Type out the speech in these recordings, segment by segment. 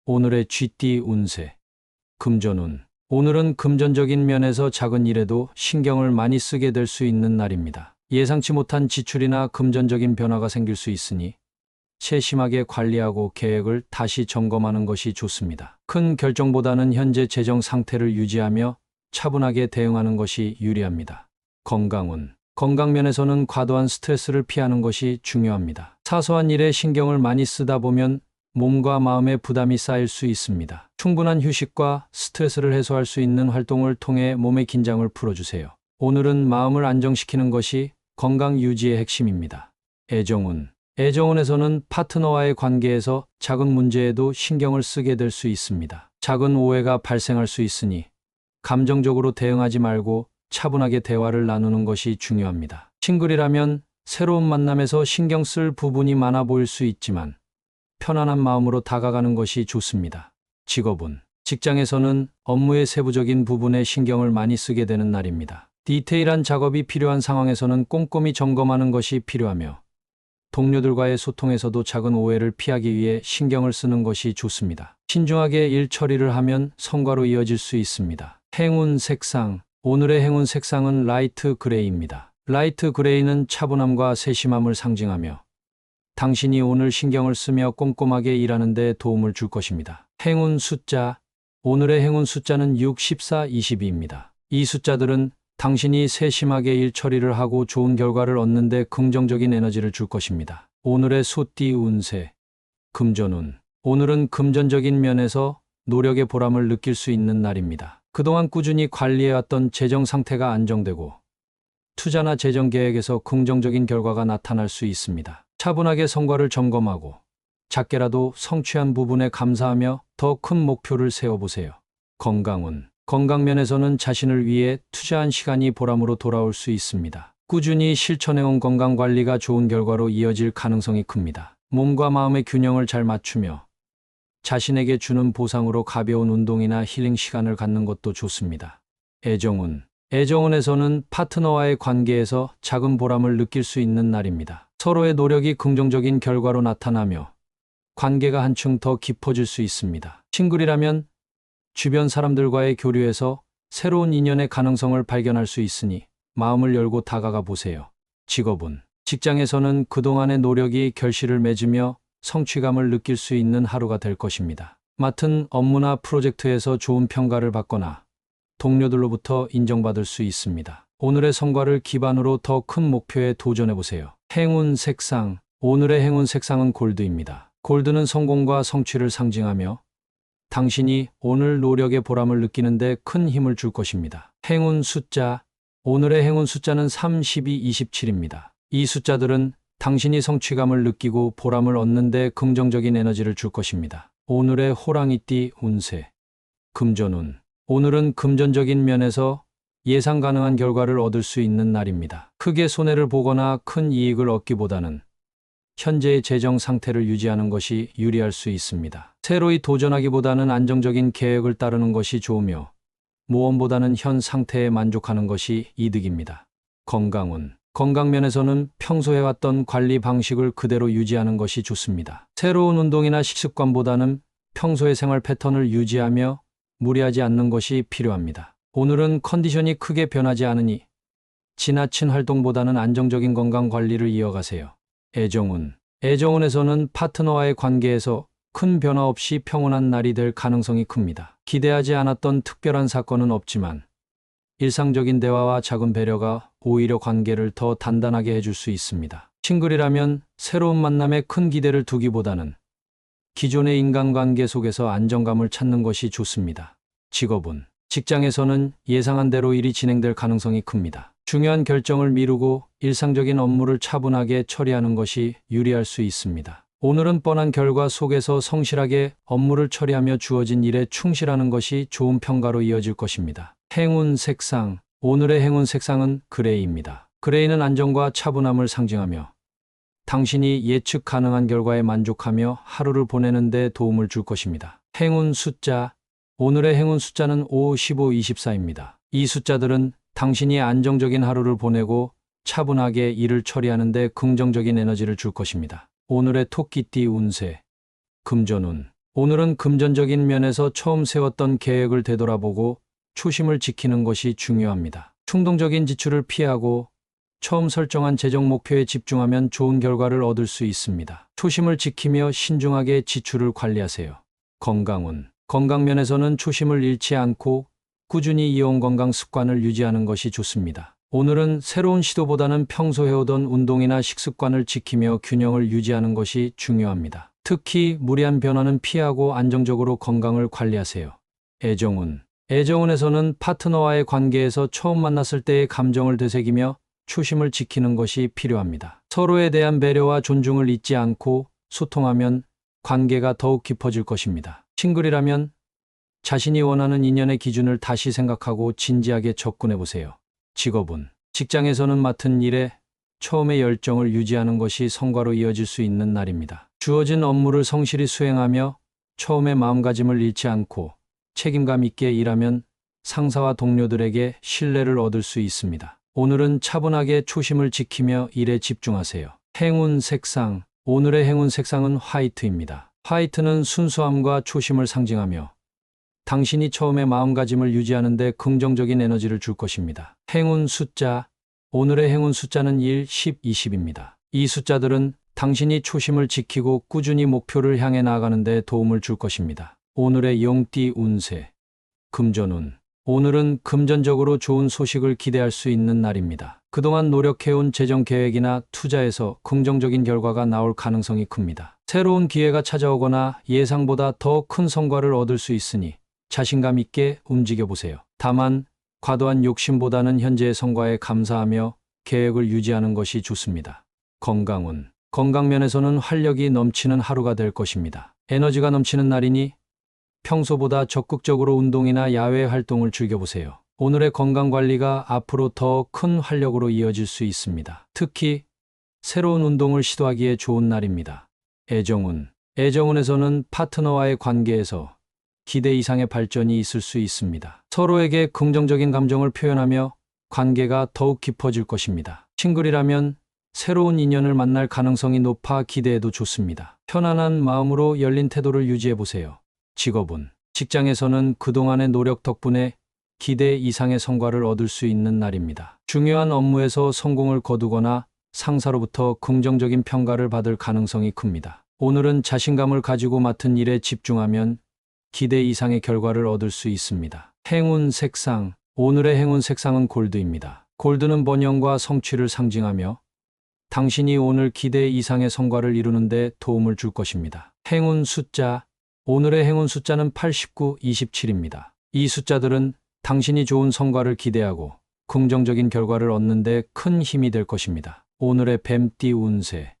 오늘의 쥐띠 운세. 금전운. 오늘은 금전적인 면에서 작은 일에도 신경을 많이 쓰게 될 수 있는 날입니다. 예상치 못한 지출이나 금전적인 변화가 생길 수 있으니 세심하게 관리하고 계획을 다시 점검하는 것이 좋습니다. 큰 결정보다는 현재 재정 상태를 유지하며 차분하게 대응하는 것이 유리합니다. 건강운. 건강면에서는 과도한 스트레스를 피하는 것이 중요합니다. 사소한 일에 신경을 많이 쓰다 보면 몸과 마음의 부담이 쌓일 수 있습니다. 충분한 휴식과 스트레스를 해소할 수 있는 활동을 통해 몸의 긴장을 풀어주세요. 오늘은 마음을 안정시키는 것이 건강 유지의 핵심입니다. 애정운. 애정운에서는 파트너와의 관계에서 작은 문제에도 신경을 쓰게 될 수 있습니다. 작은 오해가 발생할 수 있으니 감정적으로 대응하지 말고 차분하게 대화를 나누는 것이 중요합니다. 싱글이라면 새로운 만남에서 신경 쓸 부분이 많아 보일 수 있지만 편안한 마음으로 다가가는 것이 좋습니다. 직업운. 직장에서는 업무의 세부적인 부분에 신경을 많이 쓰게 되는 날입니다. 디테일한 작업이 필요한 상황에서는 꼼꼼히 점검하는 것이 필요하며 동료들과의 소통에서도 작은 오해를 피하기 위해 신경을 쓰는 것이 좋습니다. 신중하게 일 처리를 하면 성과로 이어질 수 있습니다. 행운 색상. 오늘의 행운 색상은 라이트 그레이입니다. 라이트 그레이는 차분함과 세심함을 상징하며 당신이 오늘 신경을 쓰며 꼼꼼하게 일하는 데 도움을 줄 것입니다. 행운 숫자. 오늘의 행운 숫자는 6, 14, 22입니다. 이 숫자들은 당신이 세심하게 일 처리를 하고 좋은 결과를 얻는 데 긍정적인 에너지를 줄 것입니다. 오늘의 소띠 운세. 금전운. 오늘은 금전적인 면에서 노력의 보람을 느낄 수 있는 날입니다. 그동안 꾸준히 관리해왔던 재정 상태가 안정되고 투자나 재정 계획에서 긍정적인 결과가 나타날 수 있습니다. 차분하게 성과를 점검하고 작게라도 성취한 부분에 감사하며 더 큰 목표를 세워보세요. 건강운. 건강면에서는 자신을 위해 투자한 시간이 보람으로 돌아올 수 있습니다. 꾸준히 실천해온 건강관리가 좋은 결과로 이어질 가능성이 큽니다. 몸과 마음의 균형을 잘 맞추며 자신에게 주는 보상으로 가벼운 운동이나 힐링 시간을 갖는 것도 좋습니다. 애정운. 애정운에서는 파트너와의 관계에서 작은 보람을 느낄 수 있는 날입니다. 서로의 노력이 긍정적인 결과로 나타나며 관계가 한층 더 깊어질 수 있습니다. 싱글이라면 주변 사람들과의 교류에서 새로운 인연의 가능성을 발견할 수 있으니 마음을 열고 다가가 보세요. 직업운. 직장에서는 그동안의 노력이 결실을 맺으며 성취감을 느낄 수 있는 하루가 될 것입니다. 맡은 업무나 프로젝트에서 좋은 평가를 받거나 동료들로부터 인정받을 수 있습니다. 오늘의 성과를 기반으로 더 큰 목표에 도전해 보세요. 행운 색상. 오늘의 행운 색상은 골드입니다. 골드는 성공과 성취를 상징하며 당신이 오늘 노력의 보람을 느끼는데 큰 힘을 줄 것입니다. 행운 숫자. 오늘의 행운 숫자는 3, 12, 27입니다. 이 숫자들은 당신이 성취감을 느끼고 보람을 얻는 데 긍정적인 에너지를 줄 것입니다. 오늘의 호랑이띠 운세. 금전운. 오늘은 금전적인 면에서 예상 가능한 결과를 얻을 수 있는 날입니다. 크게 손해를 보거나 큰 이익을 얻기보다는 현재의 재정 상태를 유지하는 것이 유리할 수 있습니다. 새로이 도전하기보다는 안정적인 계획을 따르는 것이 좋으며 모험보다는 현 상태에 만족하는 것이 이득입니다. 건강운. 건강면에서는 평소 해왔던 관리 방식을 그대로 유지하는 것이 좋습니다. 새로운 운동이나 식습관보다는 평소의 생활 패턴을 유지하며 무리하지 않는 것이 필요합니다. 오늘은 컨디션이 크게 변하지 않으니 지나친 활동보다는 안정적인 건강 관리를 이어가세요. 애정운. 애정운에서는 파트너와의 관계에서 큰 변화 없이 평온한 날이 될 가능성이 큽니다. 기대하지 않았던 특별한 사건은 없지만 일상적인 대화와 작은 배려가 오히려 관계를 더 단단하게 해줄 수 있습니다. 싱글이라면 새로운 만남에 큰 기대를 두기보다는 기존의 인간관계 속에서 안정감을 찾는 것이 좋습니다. 직업운. 직장에서는 예상한 대로 일이 진행될 가능성이 큽니다. 중요한 결정을 미루고 일상적인 업무를 차분하게 처리하는 것이 유리할 수 있습니다. 오늘은 뻔한 결과 속에서 성실하게 업무를 처리하며 주어진 일에 충실하는 것이 좋은 평가로 이어질 것입니다. 행운 색상. 오늘의 행운 색상은 그레이입니다. 그레이는 안정과 차분함을 상징하며 당신이 예측 가능한 결과에 만족하며 하루를 보내는 데 도움을 줄 것입니다. 행운 숫자. 오늘의 행운 숫자는 5, 15, 24입니다. 이 숫자들은 당신이 안정적인 하루를 보내고 차분하게 일을 처리하는 데 긍정적인 에너지를 줄 것입니다. 오늘의 토끼띠 운세. 금전운. 오늘은 금전적인 면에서 처음 세웠던 계획을 되돌아보고 초심을 지키는 것이 중요합니다. 충동적인 지출을 피하고 처음 설정한 재정 목표에 집중하면 좋은 결과를 얻을 수 있습니다. 초심을 지키며 신중하게 지출을 관리하세요. 건강 면에서는 초심을 잃지 않고 꾸준히 이용 건강 습관을 유지하는 것이 좋습니다. 오늘은 새로운 시도보다는 평소 해오던 운동이나 식습관을 지키며 균형을 유지하는 것이 중요합니다. 특히 무리한 변화는 피하고 안정적으로 건강을 관리하세요. 애정운에서는 파트너와의 관계에서 처음 만났을 때의 감정을 되새기며 초심을 지키는 것이 필요합니다. 서로에 대한 배려와 존중을 잊지 않고 소통하면 관계가 더욱 깊어질 것입니다. 싱글이라면 자신이 원하는 인연의 기준을 다시 생각하고 진지하게 접근해 보세요. 직장에서는 맡은 일에 처음의 열정을 유지하는 것이 성과로 이어질 수 있는 날입니다. 주어진 업무를 성실히 수행하며 처음의 마음가짐을 잃지 않고 책임감 있게 일하면 상사와 동료들에게 신뢰를 얻을 수 있습니다. 오늘은 차분하게 초심을 지키며 일에 집중하세요. 오늘의 행운 색상은 화이트입니다. 화이트는 순수함과 초심을 상징하며 당신이 처음의 마음가짐을 유지하는 데 긍정적인 에너지를 줄 것입니다. 오늘의 행운 숫자는 1, 10, 20입니다. 이 숫자들은 당신이 초심을 지키고 꾸준히 목표를 향해 나아가는 데 도움을 줄 것입니다. 오늘의 용띠 운세. 금전운. 오늘은 금전적으로 좋은 소식을 기대할 수 있는 날입니다. 그동안 노력해온 재정 계획이나 투자에서 긍정적인 결과가 나올 가능성이 큽니다. 새로운 기회가 찾아오거나 예상보다 더 큰 성과를 얻을 수 있으니 자신감 있게 움직여 보세요. 다만 과도한 욕심보다는 현재의 성과에 감사하며 계획을 유지하는 것이 좋습니다. 건강 면에서는 활력이 넘치는 하루가 될 것입니다. 에너지가 넘치는 날이니 평소보다 적극적으로 운동이나 야외 활동을 즐겨보세요. 오늘의 건강관리가 앞으로 더 큰 활력으로 이어질 수 있습니다. 특히 새로운 운동을 시도하기에 좋은 날입니다. 애정운에서는 파트너와의 관계에서 기대 이상의 발전이 있을 수 있습니다. 서로에게 긍정적인 감정을 표현하며 관계가 더욱 깊어질 것입니다. 싱글이라면 새로운 인연을 만날 가능성이 높아 기대해도 좋습니다. 편안한 마음으로 열린 태도를 유지해보세요. 직장에서는 그동안의 노력 덕분에 기대 이상의 성과를 얻을 수 있는 날입니다. 중요한 업무에서 성공을 거두거나 상사로부터 긍정적인 평가를 받을 가능성이 큽니다. 오늘은 자신감을 가지고 맡은 일에 집중하면 기대 이상의 결과를 얻을 수 있습니다. 오늘의 행운 색상은 골드입니다. 골드는 번영과 성취를 상징하며 당신이 오늘 기대 이상의 성과를 이루는 데 도움을 줄 것입니다. 오늘의 행운 숫자는 89, 27입니다. 이 숫자들은 당신이 좋은 성과를 기대하고 긍정적인 결과를 얻는 데 큰 힘이 될 것입니다. 오늘의 뱀띠 운세.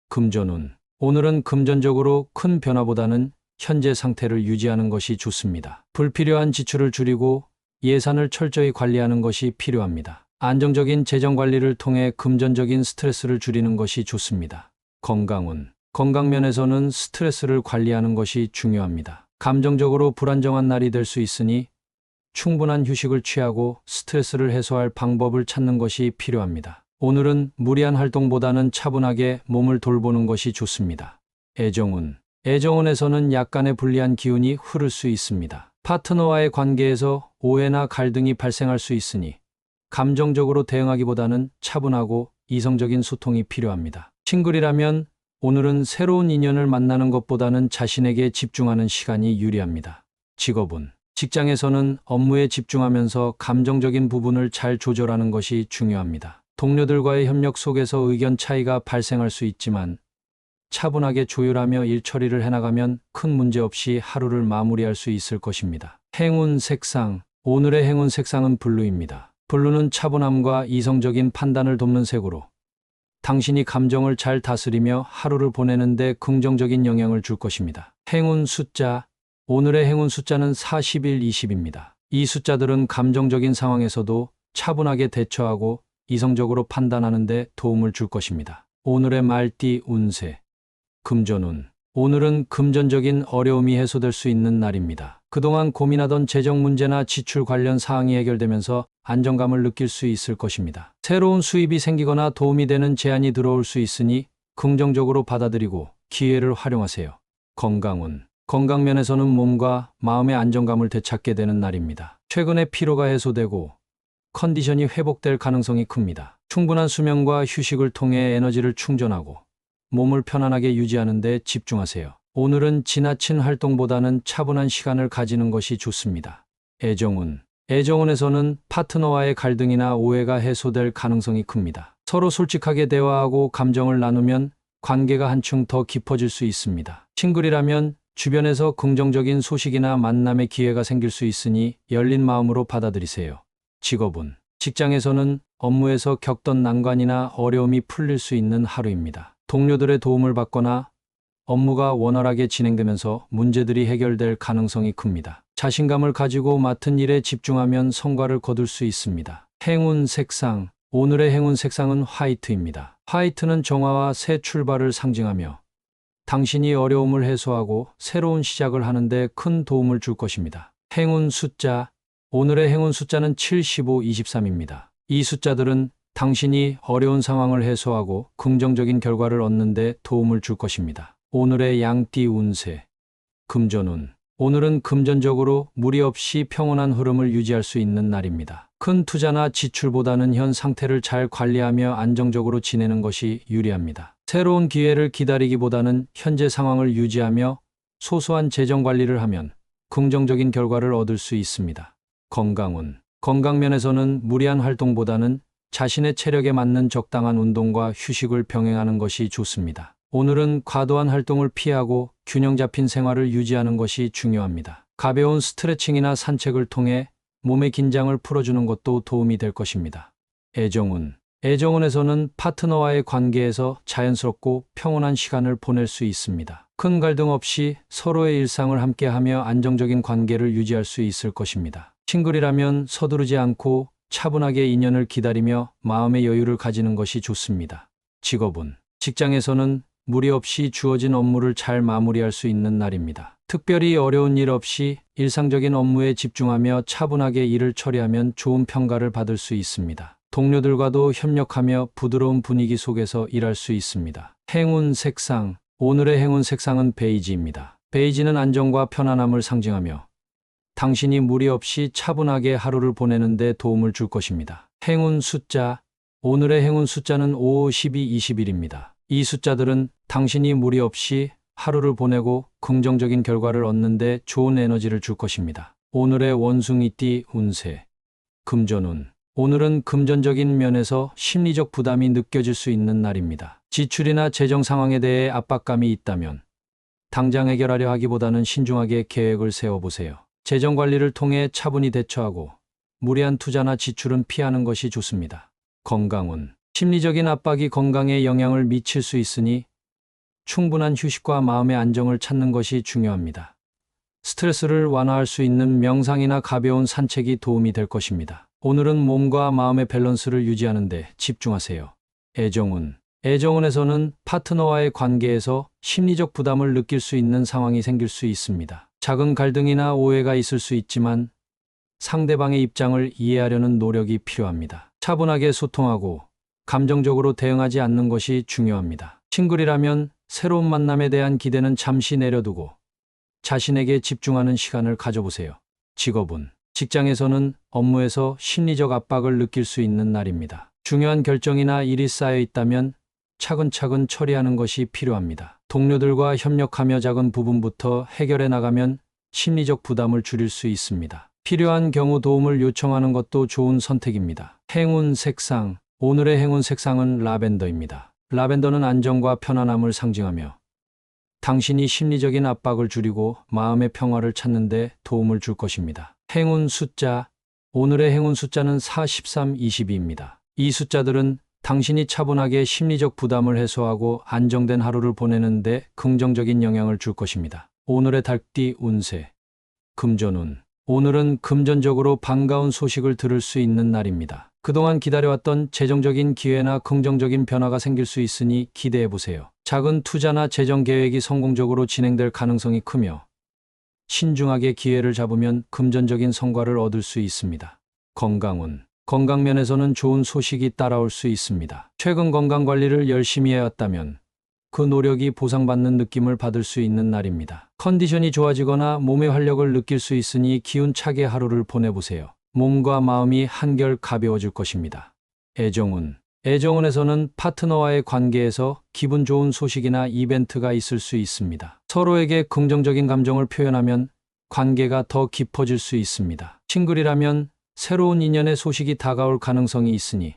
금전운. 오늘은 금전적으로 큰 변화보다는 현재 상태를 유지하는 것이 좋습니다. 불필요한 지출을 줄이고 예산을 철저히 관리하는 것이 필요합니다. 안정적인 재정 관리를 통해 금전적인 스트레스를 줄이는 것이 좋습니다. 건강 면에서는 스트레스를 관리하는 것이 중요합니다. 감정적으로 불안정한 날이 될 수 있으니 충분한 휴식을 취하고 스트레스를 해소할 방법을 찾는 것이 필요합니다. 오늘은 무리한 활동보다는 차분하게 몸을 돌보는 것이 좋습니다. 애정운에서는 약간의 불리한 기운이 흐를 수 있습니다. 파트너와의 관계에서 오해나 갈등이 발생할 수 있으니 감정적으로 대응하기보다는 차분하고 이성적인 소통이 필요합니다. 싱글이라면 오늘은 새로운 인연을 만나는 것보다는 자신에게 집중하는 시간이 유리합니다. 직장에서는 업무에 집중하면서 감정적인 부분을 잘 조절하는 것이 중요합니다. 동료들과의 협력 속에서 의견 차이가 발생할 수 있지만 차분하게 조율하며 일 처리를 해나가면 큰 문제 없이 하루를 마무리할 수 있을 것입니다. 오늘의 행운 색상은 블루입니다. 블루는 차분함과 이성적인 판단을 돕는 색으로 당신이 감정을 잘 다스리며 하루를 보내는 데 긍정적인 영향을 줄 것입니다. 오늘의 행운 숫자는 41, 20입니다. 이 숫자들은 감정적인 상황에서도 차분하게 대처하고 이성적으로 판단하는 데 도움을 줄 것입니다. 오늘의 말띠 운세. 금전운. 오늘은 금전적인 어려움이 해소될 수 있는 날입니다. 그동안 고민하던 재정 문제나 지출 관련 사항이 해결되면서 안정감을 느낄 수 있을 것입니다. 새로운 수입이 생기거나 도움이 되는 제안이 들어올 수 있으니 긍정적으로 받아들이고 기회를 활용하세요. 건강면에서는 몸과 마음의 안정감을 되찾게 되는 날입니다. 최근에 피로가 해소되고 컨디션이 회복될 가능성이 큽니다. 충분한 수면과 휴식을 통해 에너지를 충전하고 몸을 편안하게 유지하는 데 집중하세요. 오늘은 지나친 활동보다는 차분한 시간을 가지는 것이 좋습니다. 애정운. 애정운에서는 파트너와의 갈등이나 오해가 해소될 가능성이 큽니다. 서로 솔직하게 대화하고 감정을 나누면 관계가 한층 더 깊어질 수 있습니다. 싱글이라면 주변에서 긍정적인 소식이나 만남의 기회가 생길 수 있으니 열린 마음으로 받아들이세요. 직업운. 직장에서는 업무에서 겪던 난관이나 어려움이 풀릴 수 있는 하루입니다. 동료들의 도움을 받거나 업무가 원활하게 진행되면서 문제들이 해결될 가능성이 큽니다. 자신감을 가지고 맡은 일에 집중하면 성과를 거둘 수 있습니다. 행운 색상. 오늘의 행운 색상은 화이트입니다. 화이트는 정화와 새 출발을 상징하며 당신이 어려움을 해소하고 새로운 시작을 하는데 큰 도움을 줄 것입니다. 행운 숫자. 오늘의 행운 숫자는 75, 23입니다. 이 숫자들은 당신이 어려운 상황을 해소하고 긍정적인 결과를 얻는 데 도움을 줄 것입니다. 오늘의 양띠 운세. 금전운. 오늘은 금전적으로 무리 없이 평온한 흐름을 유지할 수 있는 날입니다. 큰 투자나 지출보다는 현 상태를 잘 관리하며 안정적으로 지내는 것이 유리합니다. 새로운 기회를 기다리기보다는 현재 상황을 유지하며 소소한 재정 관리를 하면 긍정적인 결과를 얻을 수 있습니다. 건강운. 건강면에서는 무리한 활동보다는 자신의 체력에 맞는 적당한 운동과 휴식을 병행하는 것이 좋습니다. 오늘은 과도한 활동을 피하고 균형 잡힌 생활을 유지하는 것이 중요합니다. 가벼운 스트레칭이나 산책을 통해 몸의 긴장을 풀어주는 것도 도움이 될 것입니다. 애정운. 애정운에서는 파트너와의 관계에서 자연스럽고 평온한 시간을 보낼 수 있습니다. 큰 갈등 없이 서로의 일상을 함께하며 안정적인 관계를 유지할 수 있을 것입니다. 싱글이라면 서두르지 않고 차분하게 인연을 기다리며 마음의 여유를 가지는 것이 좋습니다. 직업운. 직장에서는 무리 없이 주어진 업무를 잘 마무리할 수 있는 날입니다. 특별히 어려운 일 없이 일상적인 업무에 집중하며 차분하게 일을 처리하면 좋은 평가를 받을 수 있습니다. 동료들과도 협력하며 부드러운 분위기 속에서 일할 수 있습니다. 행운 색상. 오늘의 행운 색상은 베이지입니다. 베이지는 안정과 편안함을 상징하며 당신이 무리 없이 차분하게 하루를 보내는 데 도움을 줄 것입니다. 행운 숫자. 오늘의 행운 숫자는 5, 12, 21입니다. 이 숫자들은 당신이 무리 없이 하루를 보내고 긍정적인 결과를 얻는 데 좋은 에너지를 줄 것입니다. 오늘의 원숭이띠 운세. 금전운. 오늘은 금전적인 면에서 심리적 부담이 느껴질 수 있는 날입니다. 지출이나 재정 상황에 대해 압박감이 있다면 당장 해결하려 하기보다는 신중하게 계획을 세워보세요. 재정 관리를 통해 차분히 대처하고 무리한 투자나 지출은 피하는 것이 좋습니다. 건강운. 심리적인 압박이 건강에 영향을 미칠 수 있으니 충분한 휴식과 마음의 안정을 찾는 것이 중요합니다. 스트레스를 완화할 수 있는 명상이나 가벼운 산책이 도움이 될 것입니다. 오늘은 몸과 마음의 밸런스를 유지하는 데 집중하세요. 애정운. 애정운에서는 파트너와의 관계에서 심리적 부담을 느낄 수 있는 상황이 생길 수 있습니다. 작은 갈등이나 오해가 있을 수 있지만 상대방의 입장을 이해하려는 노력이 필요합니다. 차분하게 소통하고 감정적으로 대응하지 않는 것이 중요합니다. 싱글이라면 새로운 만남에 대한 기대는 잠시 내려두고 자신에게 집중하는 시간을 가져보세요. 직업운. 직장에서는 업무에서 심리적 압박을 느낄 수 있는 날입니다. 중요한 결정이나 일이 쌓여 있다면 차근차근 처리하는 것이 필요합니다. 동료들과 협력하며 작은 부분부터 해결해 나가면 심리적 부담을 줄일 수 있습니다. 필요한 경우 도움을 요청하는 것도 좋은 선택입니다. 행운 색상. 오늘의 행운 색상은 라벤더입니다. 라벤더는 안정과 편안함을 상징하며 당신이 심리적인 압박을 줄이고 마음의 평화를 찾는 데 도움을 줄 것입니다. 행운 숫자. 오늘의 행운 숫자는 4, 13, 22입니다. 이 숫자들은 당신이 차분하게 심리적 부담을 해소하고 안정된 하루를 보내는 데 긍정적인 영향을 줄 것입니다. 오늘의 달띠 운세. 금전운. 오늘은 금전적으로 반가운 소식을 들을 수 있는 날입니다. 그동안 기다려왔던 재정적인 기회나 긍정적인 변화가 생길 수 있으니 기대해 보세요. 작은 투자나 재정 계획이 성공적으로 진행될 가능성이 크며 신중하게 기회를 잡으면 금전적인 성과를 얻을 수 있습니다. 건강운. 건강면에서는 좋은 소식이 따라올 수 있습니다. 최근 건강 관리를 열심히 해왔다면 그 노력이 보상받는 느낌을 받을 수 있는 날입니다. 컨디션이 좋아지거나 몸의 활력을 느낄 수 있으니 기운차게 하루를 보내보세요. 몸과 마음이 한결 가벼워질 것입니다. 애정운. 애정운에서는 파트너와의 관계에서 기분 좋은 소식이나 이벤트가 있을 수 있습니다. 서로에게 긍정적인 감정을 표현하면 관계가 더 깊어질 수 있습니다. 싱글이라면 새로운 인연의 소식이 다가올 가능성이 있으니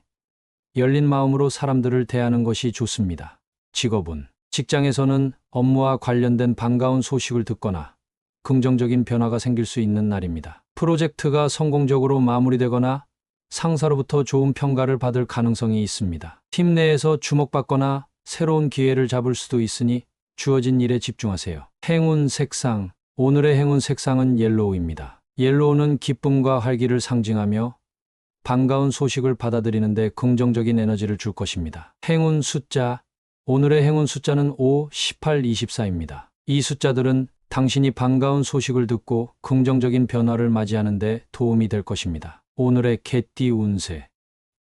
열린 마음으로 사람들을 대하는 것이 좋습니다. 직업운. 직장에서는 업무와 관련된 반가운 소식을 듣거나 긍정적인 변화가 생길 수 있는 날입니다. 프로젝트가 성공적으로 마무리되거나 상사로부터 좋은 평가를 받을 가능성이 있습니다. 팀 내에서 주목받거나 새로운 기회를 잡을 수도 있으니 주어진 일에 집중하세요. 행운 색상. 오늘의 행운 색상은 옐로우입니다. 옐로우는 기쁨과 활기를 상징하며 반가운 소식을 받아들이는데 긍정적인 에너지를 줄 것입니다. 행운 숫자. 오늘의 행운 숫자는 5, 18, 24입니다. 이 숫자들은 당신이 반가운 소식을 듣고 긍정적인 변화를 맞이하는 데 도움이 될 것입니다. 오늘의 개띠 운세.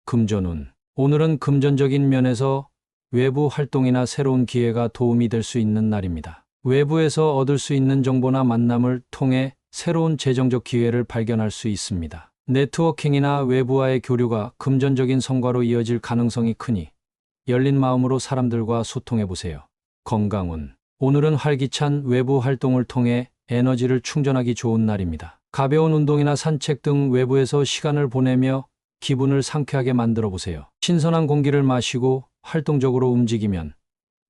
금전운. 오늘은 금전적인 면에서 외부 활동이나 새로운 기회가 도움이 될 수 있는 날입니다. 외부에서 얻을 수 있는 정보나 만남을 통해 새로운 재정적 기회를 발견할 수 있습니다. 네트워킹이나 외부와의 교류가 금전적인 성과로 이어질 가능성이 크니 열린 마음으로 사람들과 소통해 보세요. 건강운. 오늘은 활기찬 외부 활동을 통해 에너지를 충전하기 좋은 날입니다. 가벼운 운동이나 산책 등 외부에서 시간을 보내며 기분을 상쾌하게 만들어 보세요. 신선한 공기를 마시고 활동적으로 움직이면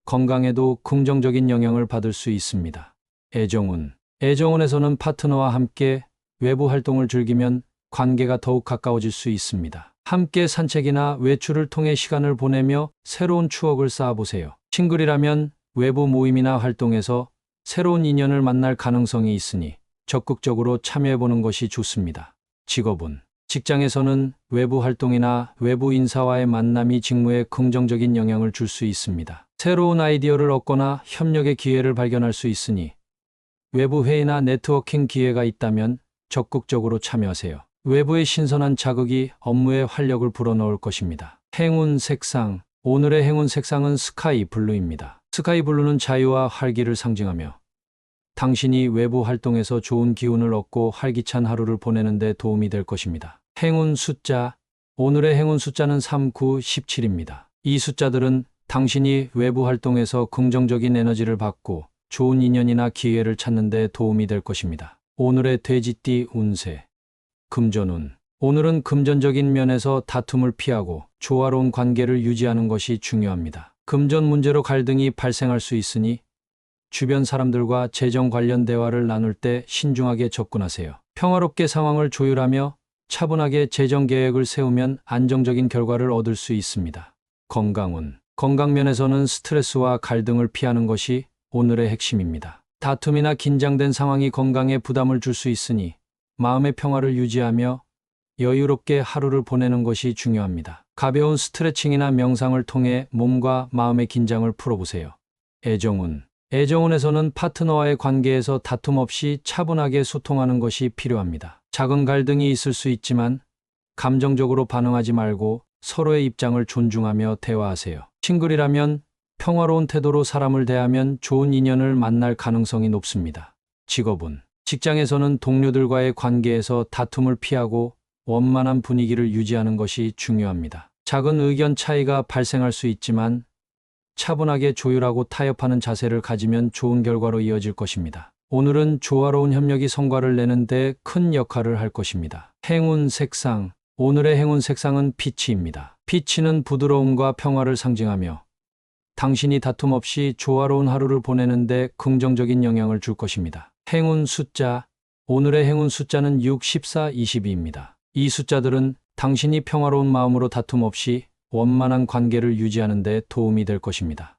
건강에도 긍정적인 영향을 받을 수 있습니다. 애정운. 애정운에서는 파트너와 함께 외부 활동을 즐기면 관계가 더욱 가까워질 수 있습니다. 함께 산책이나 외출을 통해 시간을 보내며 새로운 추억을 쌓아보세요. 싱글이라면 외부 모임이나 활동에서 새로운 인연을 만날 가능성이 있으니 적극적으로 참여해보는 것이 좋습니다. 직업운. 직장에서는 외부 활동이나 외부 인사와의 만남이 직무에 긍정적인 영향을 줄 수 있습니다. 새로운 아이디어를 얻거나 협력의 기회를 발견할 수 있으니 외부 회의나 네트워킹 기회가 있다면 적극적으로 참여하세요. 외부의 신선한 자극이 업무에 활력을 불어넣을 것입니다. 행운 색상. 오늘의 행운 색상은 스카이 블루입니다. 스카이 블루는 자유와 활기를 상징하며 당신이 외부 활동에서 좋은 기운을 얻고 활기찬 하루를 보내는 데 도움이 될 것입니다. 행운 숫자. 오늘의 행운 숫자는 3, 9, 17입니다. 이 숫자들은 당신이 외부 활동에서 긍정적인 에너지를 받고 좋은 인연이나 기회를 찾는 데 도움이 될 것입니다. 오늘의 돼지띠 운세. 금전운. 오늘은 금전적인 면에서 다툼을 피하고 조화로운 관계를 유지하는 것이 중요합니다. 금전 문제로 갈등이 발생할 수 있으니 주변 사람들과 재정 관련 대화를 나눌 때 신중하게 접근하세요. 평화롭게 상황을 조율하며 차분하게 재정 계획을 세우면 안정적인 결과를 얻을 수 있습니다. 건강운. 건강면에서는 스트레스와 갈등을 피하는 것이 오늘의 핵심입니다. 다툼이나 긴장된 상황이 건강에 부담을 줄 수 있으니 마음의 평화를 유지하며 여유롭게 하루를 보내는 것이 중요합니다. 가벼운 스트레칭이나 명상을 통해 몸과 마음의 긴장을 풀어보세요. 애정운. 애정운에서는 파트너와의 관계에서 다툼 없이 차분하게 소통하는 것이 필요합니다. 작은 갈등이 있을 수 있지만 감정적으로 반응하지 말고 서로의 입장을 존중하며 대화하세요. 싱글이라면 평화로운 태도로 사람을 대하면 좋은 인연을 만날 가능성이 높습니다. 직업운. 직장에서는 동료들과의 관계에서 다툼을 피하고 원만한 분위기를 유지하는 것이 중요합니다. 작은 의견 차이가 발생할 수 있지만 차분하게 조율하고 타협하는 자세를 가지면 좋은 결과로 이어질 것입니다. 오늘은 조화로운 협력이 성과를 내는 데 큰 역할을 할 것입니다. 행운 색상. 오늘의 행운 색상은 피치입니다. 피치는 부드러움과 평화를 상징하며 당신이 다툼 없이 조화로운 하루를 보내는 데 긍정적인 영향을 줄 것입니다. 행운 숫자. 오늘의 행운 숫자는 6, 14, 22입니다. 이 숫자들은 당신이 평화로운 마음으로 다툼 없이 원만한 관계를 유지하는 데 도움이 될 것입니다.